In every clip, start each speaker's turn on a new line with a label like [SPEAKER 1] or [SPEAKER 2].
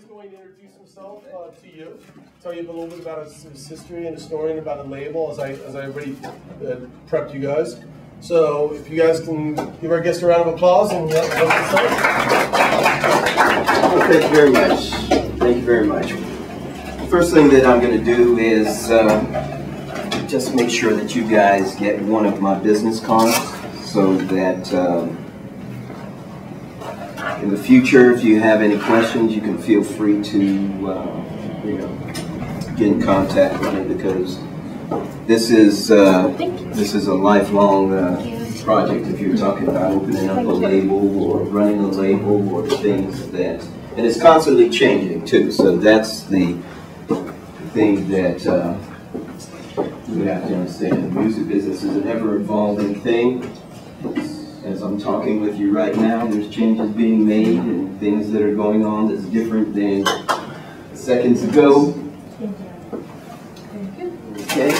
[SPEAKER 1] going to introduce himself to you, tell you a little bit about his history and his story and about the label, as I already prepped you guys. So if you guys can give our guest a round of applause and let's get started.
[SPEAKER 2] Well, thank you very much. Thank you very much. The first thing that I'm going to do is just make sure that you guys get one of my business cards, so that in the future, if you have any questions, you can feel free to get in contact with me, because this is a lifelong project. If you're talking about opening up a label or running a label or things that, and it's constantly changing too. So that's the thing that you have to understand. The music business is an ever-evolving thing. As I'm talking with you right now, there's changes being made and things that are going on that's different than seconds ago. Okay.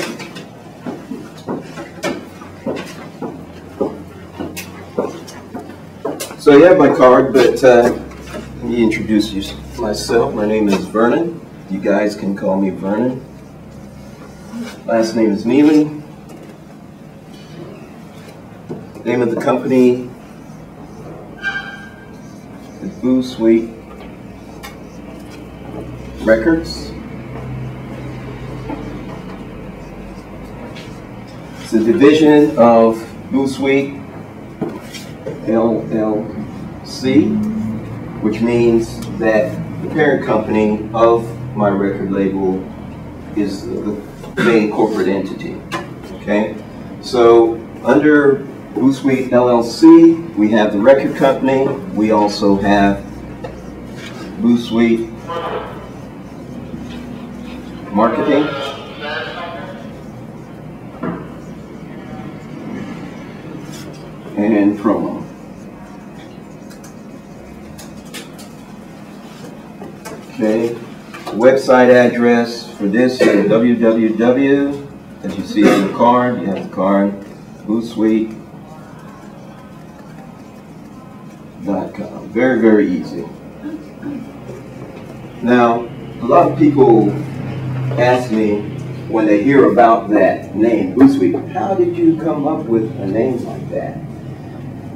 [SPEAKER 2] So you have my card, but let me introduce myself. My name is Vernon. You guys can call me Vernon. Last name is Neely. Name of the company is Boosweet Records. It's a division of Boosweet LLC, which means that the parent company of my record label is the main corporate entity. Okay, so under Boosweet LLC, we have the record company. We also have Boosweet Marketing. And promo. Okay, website address for this is www, as you see on the card, you have the card, Boosweet.com. Very, very easy. Now, a lot of people ask me when they hear about that name, Boosweet, how did you come up with a name like that?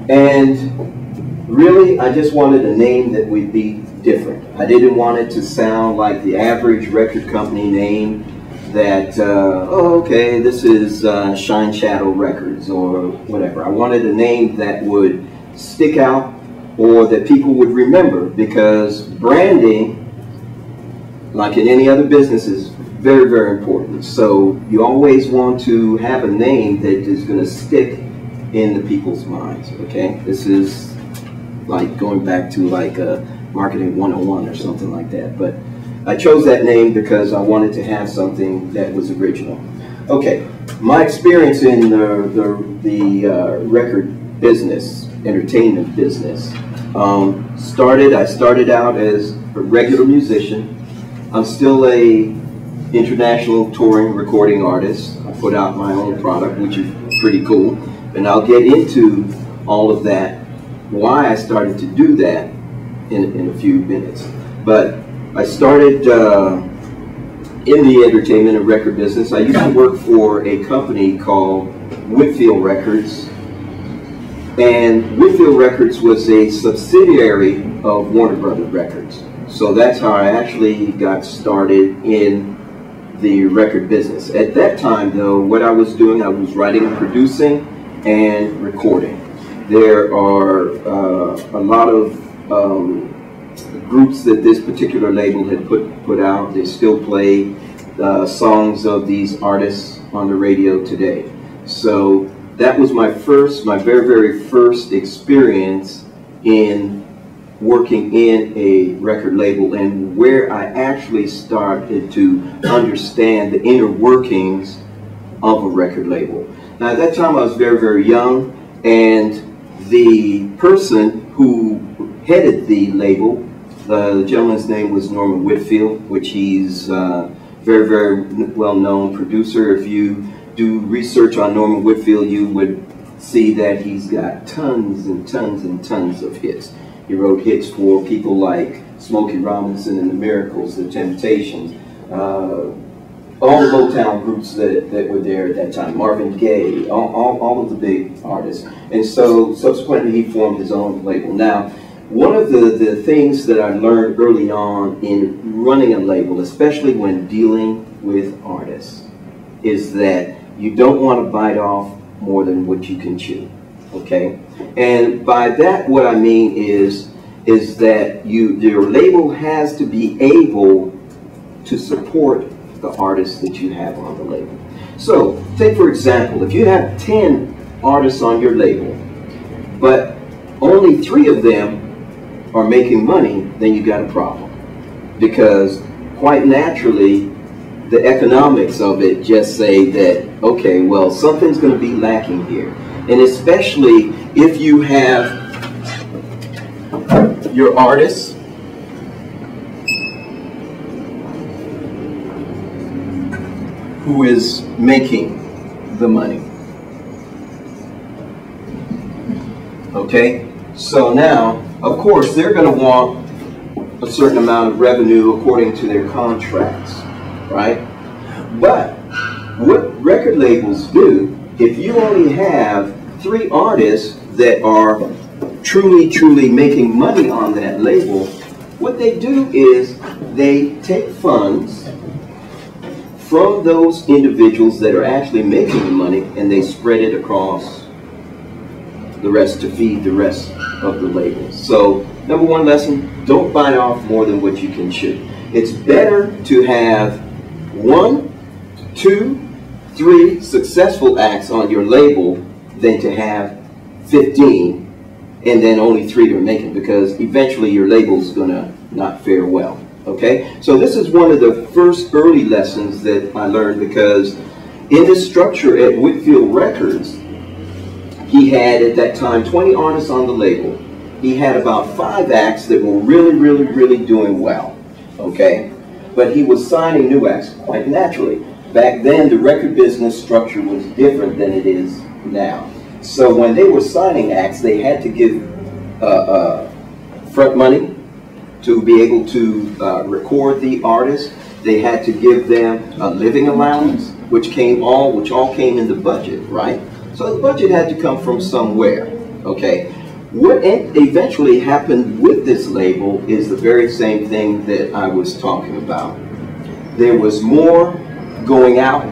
[SPEAKER 2] And really, I just wanted a name that would be different. I didn't want it to sound like the average record company name that, oh, okay, this is Shine Shadow Records or whatever. I wanted a name that would stick out or that people would remember, because branding, like in any other business, is very, very important. So you always want to have a name that is going to stick in the people's minds, okay? This is like going back to like a marketing 101 or something like that. But I chose that name because I wanted to have something that was original. Okay, my experience in the record business, entertainment business, I started out as a regular musician. I'm still a international touring recording artist. I put out my own product, which is pretty cool. And I'll get into all of that, why I started to do that in a few minutes. But I started in the entertainment and record business. I used to work for a company called Whitfield Records. And Whitfield Records was a subsidiary of Warner Brothers Records. So that's how I actually got started in the record business. At that time, though, what I was doing, I was writing and producing and recording. There are a lot of groups that this particular label had put out. They still play songs of these artists on the radio today. So that was my very, very first experience in working in a record label, and where I actually started to understand the inner workings of a record label. Now, at that time, I was very, very young, and the person who headed the label, the gentleman's name was Norman Whitfield, which he's a very, very well-known producer. If you do research on Norman Whitfield, you would see that he's got tons and tons and tons of hits. He wrote hits for people like Smokey Robinson and the Miracles, the Temptations, all the Motown groups that were there at that time, Marvin Gaye, all of the big artists. And so subsequently he formed his own label. Now, one of the things that I learned early on in running a label, especially when dealing with artists, is that you don't want to bite off more than what you can chew, okay? And by that, what I mean is that your label has to be able to support the artists that you have on the label. So, take for example, if you have 10 artists on your label, but only 3 of them are making money, then you got a problem. Because quite naturally, the economics of it just say that, okay, well, something's going to be lacking here. And especially if you have your artists who is making the money. Okay? So now, of course, they're going to want a certain amount of revenue according to their contracts, right? But what record labels do, if you only have 3 artists that are truly making money on that label, what they do is they take funds from those individuals that are actually making the money and they spread it across the rest to feed the rest of the labels. So, number 1 lesson, don't bite off more than what you can chew. It's better to have 1, 2, 3 successful acts on your label than to have 15 and then only 3 to make it, because eventually your label's gonna not fare well. Okay, so this is one of the first early lessons that I learned, because in this structure at Whitfield Records, he had at that time 20 artists on the label. He had about 5 acts that were really doing well. Okay, but he was signing new acts quite naturally. Back then, the record business structure was different than it is now. So when they were signing acts, they had to give front money to be able to record the artist. They had to give them a living allowance, which all came in the budget, right? So the budget had to come from somewhere, okay? What eventually happened with this label is the very same thing that I was talking about. There was more going out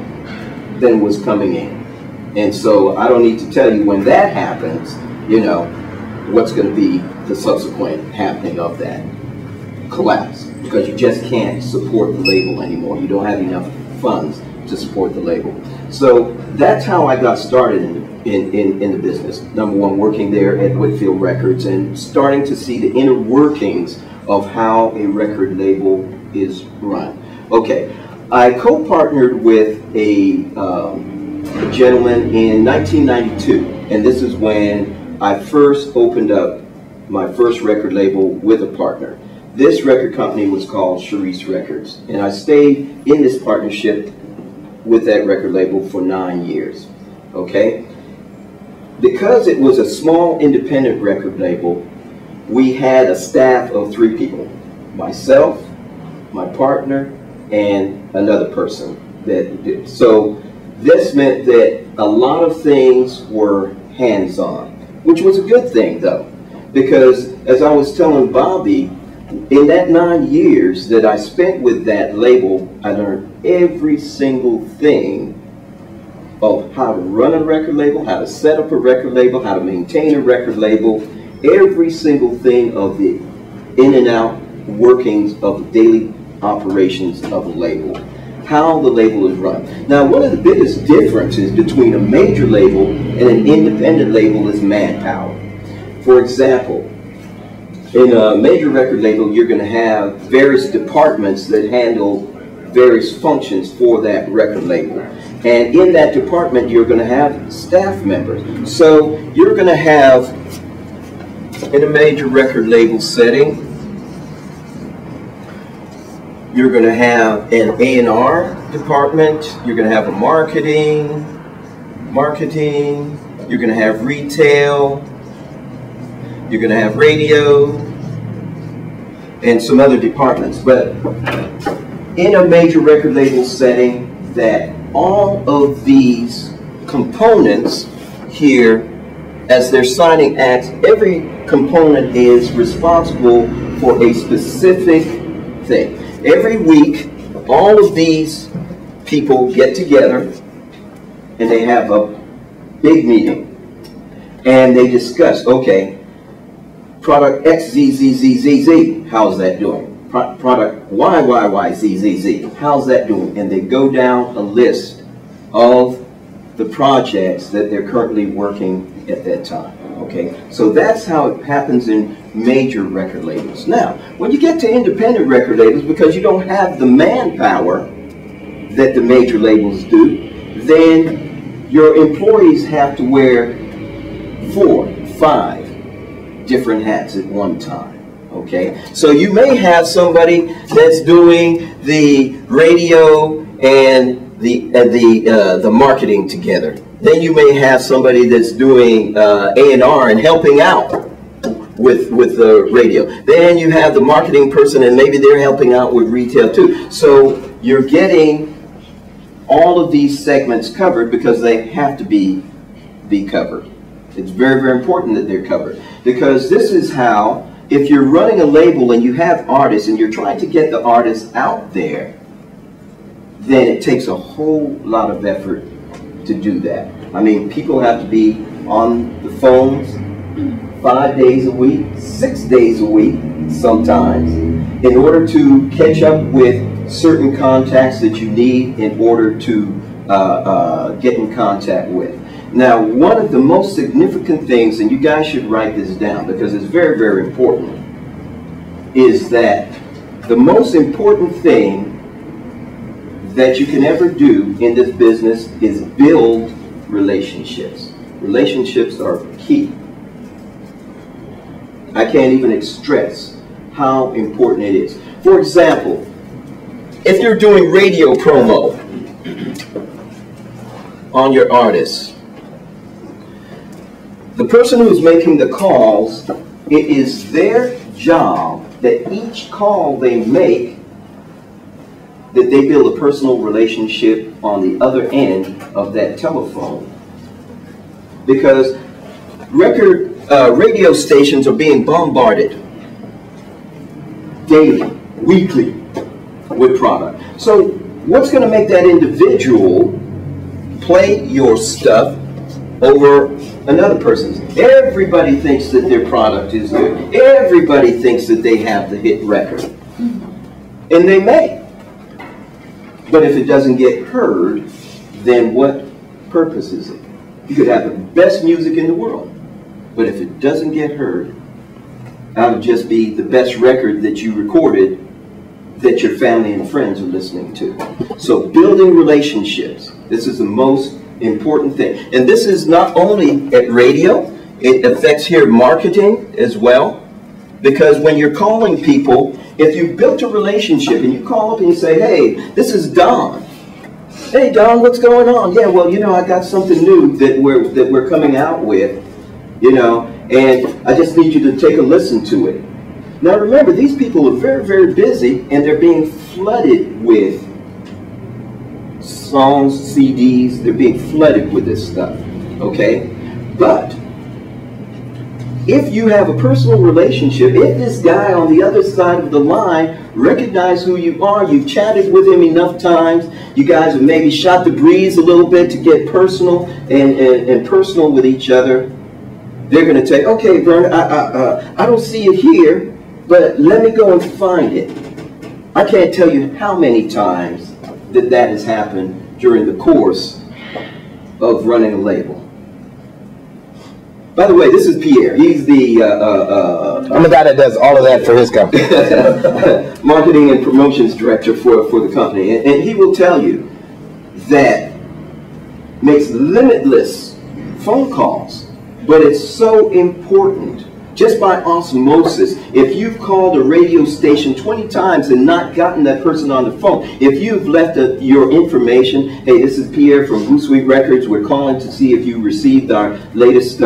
[SPEAKER 2] than was coming in. And so I don't need to tell you, when that happens, you know, what's going to be the subsequent happening of that collapse, because you just can't support the label anymore. You don't have enough funds to support the label. So that's how I got started in the business. Number 1, working there at Whitfield Records and starting to see the inner workings of how a record label is run. Okay, I co-partnered with a gentleman in 1992, and this is when I first opened up my first record label with a partner. This record company was called Sharice Records, and I stayed in this partnership with that record label for 9 years, okay? Because it was a small independent record label, we had a staff of 3 people, myself, my partner, and another person that did. So this meant that a lot of things were hands-on, which was a good thing though, because as I was telling Bobby, in that 9 years that I spent with that label, I learned every single thing of how to run a record label, how to set up a record label, how to maintain a record label, every single thing of the in and out workings of the daily operations of a label, how the label is run. Now, one of the biggest differences between a major label and an independent label is manpower. For example, in a major record label, you're going to have various departments that handle various functions for that record label. And in that department, you're going to have staff members. So you're going to have, in a major record label setting, you're going to have an A&R department, you're going to have a marketing, you're going to have retail, you're going to have radio, and some other departments. But in a major record label setting, that all of these components here, as they're signing acts, every component is responsible for a specific thing. Every week, all of these people get together and they have a big meeting. And they discuss, okay, product XZZZZZ, how's that doing? Product YYYZZZ, how's that doing? And they go down a list of the projects that they're currently working at that time. Okay, so that's how it happens in major record labels. Now, when you get to independent record labels, because you don't have the manpower that the major labels do, then your employees have to wear 4, 5 different hats at one time. Okay, so you may have somebody that's doing the radio and the marketing together. Then you may have somebody that's doing A&R and helping out with the radio. Then you have the marketing person, and maybe they're helping out with retail too. So you're getting all of these segments covered because they have to be covered. It's very, very important that they're covered, because this is how, if you're running a label and you have artists and you're trying to get the artists out there, then it takes a whole lot of effort to do that. I mean, people have to be on the phones 5 days a week, 6 days a week sometimes, in order to catch up with certain contacts that you need in order to get in contact with. Now, one of the most significant things, and you guys should write this down because it's very, very important, is that the most important thing that you can ever do in this business is build relationships. Relationships are key. I can't even stress how important it is. For example, if you're doing radio promo on your artists, the person who's making the calls, it is their job that each call they make, that they build a personal relationship on the other end of that telephone. Because radio stations are being bombarded daily, weekly with product. So what's going to make that individual play your stuff over another person's? Everybody thinks that their product is good. Everybody thinks that they have the hit record. And they may. But if it doesn't get heard, then what purpose is it? You could have the best music in the world, but if it doesn't get heard, that would just be the best record that you recorded that your family and friends are listening to. So building relationships, this is the most important thing. And this is not only at radio, it affects here marketing as well. Because when you're calling people, if you've built a relationship and you call up and you say, hey, this is Don. Hey, Don, what's going on? Yeah, well, you know, I got something new that we're coming out with, you know, and I just need you to take a listen to it. Now, remember, these people are very, very busy, and they're being flooded with songs, CDs. They're being flooded with this stuff, okay? But if you have a personal relationship, if this guy on the other side of the line recognizes who you are, you've chatted with him enough times, you guys have maybe shot the breeze a little bit to get personal and personal with each other, they're going to say, okay, Vernon, I don't see it here, but let me go and find it. I can't tell you how many times that has happened during the course of running a label. By the way, this is Pierre. He's the
[SPEAKER 3] I'm the guy that does all of that for his company.
[SPEAKER 2] marketing and promotions director for the company. And he will tell you that makes limitless phone calls. But it's so important, just by osmosis. If you've called a radio station 20 times and not gotten that person on the phone, if you've left your information, hey, this is Pierre from Boosweet Records, we're calling to see if you received our latest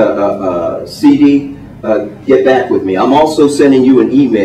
[SPEAKER 2] CD, get back with me. I'm also sending you an email.